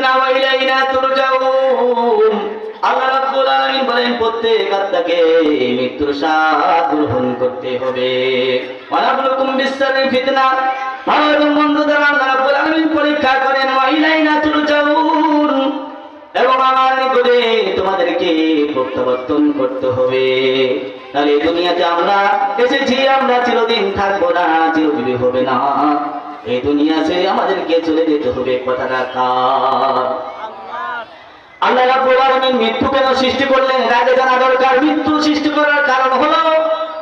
ইলাইনা ওয়া ইলাইনা তুরজাউন। আল্লাহ রাব্বুল আলামিন বলেন প্রত্যেক আত্মাকে মৃত্যুর স্বাদ গ্রহণ করতে হবে। ওয়া নাবলুকুম বিশ-শাররি ফিতনা, ভালো এবং মন্দ দ্বারা আল্লাহ রাব্বুল আলামিন পরীক্ষা করেন। ওয়া ইলাইনা তুরজাউন, এবং আমার নিকটে তোমাদেরকে প্রত্যাবর্তন করতে হবে। তাহলে এই দুনিয়াতে আমরা এসেছি, আমরা চিরদিন থাকবো না, চিরজীবী হবে না। এই দুনিয়া ছেড়ে আমাদেরকে চলে যেতে হবে। কথাটা কার? আল্লাহ রাব্বুল আলামিন মৃত্যু কেন সৃষ্টি করলেন আগে জানা দরকার। মৃত্যু সৃষ্টি করার কারণ হলো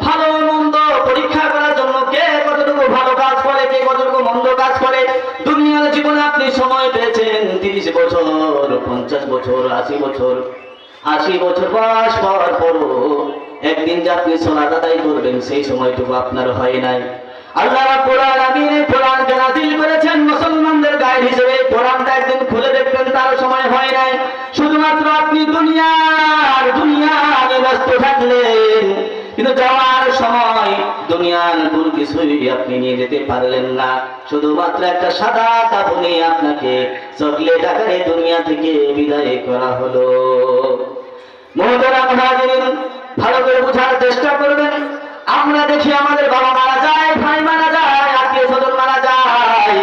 ভালো মন্দ পরীক্ষা করার জন্য, কে কতটুকু ভালো কাজ করে, কে কতটুকু মন্দ কাজ করে। দুনিয়ার জীবনে আপনি সময় পেয়েছেন 30 বছর, 50 বছর, 80 বছর। 80 বছর বয়স হওয়ার পরও একদিন যে আপনি সালাত আদায় করবেন সেই সময়টুকু আপনার হয় নাই। আল্লাহ রাব্বুল আলামিন কোরআনকে নাযিল করেছেন মুসলমানদের গাইড হিসেবে। কোরআনটা একদিন খুলে দেখবেন, তার সময় হয় নাই। শুধুমাত্র আপনি দুনিয়ায় ব্যস্ত থাকলেন, কিন্তু যাওয়ার সময় দুনিয়ার কোন কিছুই আপনি নিয়ে যেতে পারলেন না। শুধুমাত্র একটা সাদা কাপড়ে আপনাকে চকলেট আকারে দুনিয়া থেকে বিদায় করা হলো। মুহতারাম হাজিরিন, ভালো করে বোঝার চেষ্টা করবেন। আমরা দেখি আমাদের বাবা মারা যায়, ভাই মারা যায়, আত্মীয় স্বজন মারা যায়,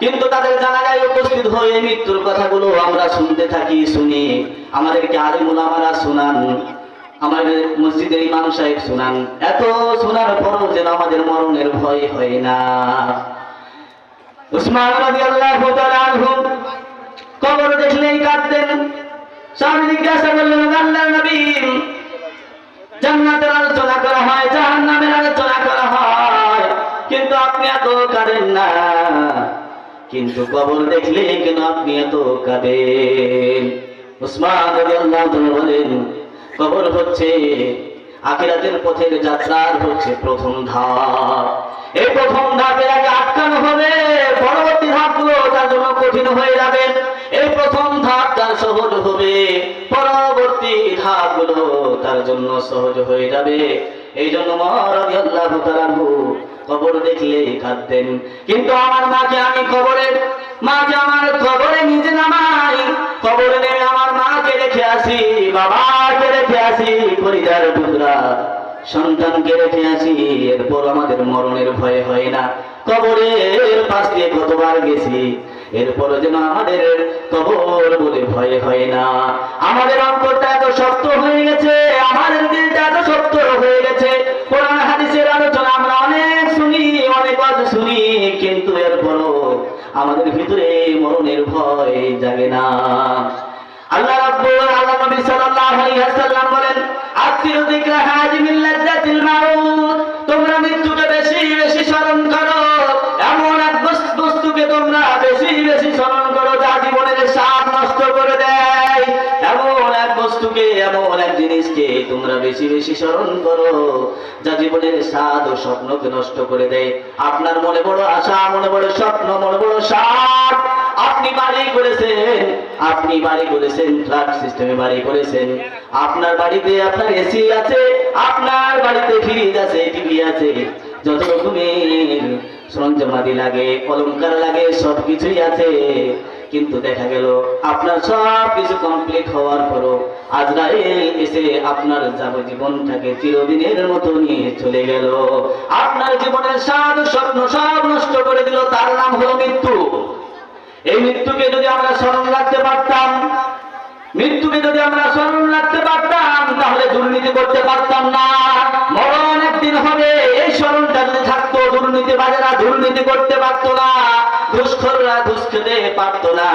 কিন্তু তাদের জানাজায় উপস্থিত হয়ে মৃত্যুর কথাগুলো আমরা শুনতে থাকি, শুনি। আমাদেরকে আলেম উলামারা শোনান, আমাদের মসজিদের ইমাম সাহেব শোনান। এত শোনার পরও যেন আমাদের মরণের ভয় হয় না। উসমান রাদিয়াল্লাহু তাআলা আনহু কবর দেখলেই কাঁদতেন। সাহাবী জিজ্ঞাসা করলেন, আল্লাহর নবী, জান্নাতের আলোচনা করা হয়, জাহান্নামের আলোচনা করা হয়, কিন্তু আপনি এত কাঁদেন না, কিন্তু কবর দেখলে কেন আপনি এত কাঁদেন? উসমান রাদিয়াল্লাহু তাআলা বলেন, কবর হচ্ছে আখিরাতের পথের যাত্রার হচ্ছে প্রথম ধাপ। এই প্রথম ধাপের আগে আটকানো হবে, পরবর্তী ধাপগুলো তার জন্য কঠিন হয়ে যাবে। এই প্রথম ধাপ তার সহজ হবে, পরবর্তী ধাপগুলো তার জন্য সহজ হয়ে যাবে। এই জন্য ওমর রাদিয়াল্লাহু তাআলা কবর দেখলে কাঁদতেন। কিন্তু আমার মাকে আমি আমার কবরে নিজে নামাই, কবরে নেমে আমার মাকে রেখে আসি, বাবাকে রেখে আসি, পরিবার টুকরা সন্তানকে রেখে আসি। এরপর আমাদের মরণের ভয় হয় না। কবরের পাশ দিয়ে কতবার গেছি, এরপর যেন আমাদের কবর বলে ভয় হয় না। আমাদের অন্তরটা এত শক্ত হয়ে গেছে, আমাদের দিলটা এত শক্ত হয়ে গেছে। কোরআন হাদিসের আলোচনা আমরা অনেক শুনি, অনেক কথা শুনি, কিন্তু এরপরও আমাদের ভিতরে মরণের ভয় জাগে না। আল্লাহ নবী সাল্লাল্লাহু আলাইহি ওয়াসাল্লাম বলেন, আকসিরু যিকরা হাজিমিল লাজ্জাতিল মাউত, তোমরা মৃত্যুকে বেশি বেশি স্মরণ করো। এমন এক বস্তুকে তোমরা বেশি বেশি স্মরণ করো যা জীবনের স্বাদ নষ্ট করে দেয়। এমন এক বস্তুকে, এমন এক জিনিসকে তোমরা বেশি বেশি স্মরণ করো যা জীবনের স্বাদ ও স্বপ্নকে নষ্ট করে দেয়। আপনার মনে বড় আশা, মনে বড় স্বপ্ন, মনে বড় স্বাদ। আপনি বাড়ি করেছেন, ফ্ল্যাট সিস্টেমে বাড়ি করেছেন। আপনার বাড়িতে আপনার এসি আছে, আপনার বাড়িতে ফ্রিজ আছে, টিভি আছে, যত রকমের সরঞ্জামাদি লাগে, অলংকার লাগে, সবকিছুই আছে। কিন্তু দেখা গেল আপনার সব কিছু কমপ্লিট হওয়ার পরও আজরাইল এসে আপনার জীবনটাকে চিরদিনের মতো নিয়ে চলে গেল। আপনার জীবনের স্বাদ স্বপ্ন সব নষ্ট করে দিল। তার নাম হলো মৃত্যু। এই মৃত্যুকে যদি আমরা স্মরণ রাখতে পারতাম, তাহলে দুর্নীতি করতে পারতাম না। মরণ একদিন হবে, এই স্মরণটা যদি থাকতো, দুর্নীতিবাজেরা দুর্নীতি করতে পারতো না, ঘুষখোররা ঘুষ খেতে পারতো না,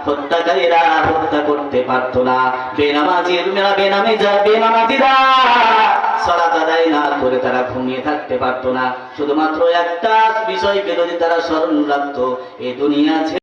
হত্যাকারীরা হত্যা করতে পারতো না, বেনামাজিরা সালাত আদায় না করে তারা ঘুমিয়ে থাকতে পারতো না। শুধুমাত্র একটা বিষয়কে যদি তারা স্মরণ রাখতো, এই দুনিয়া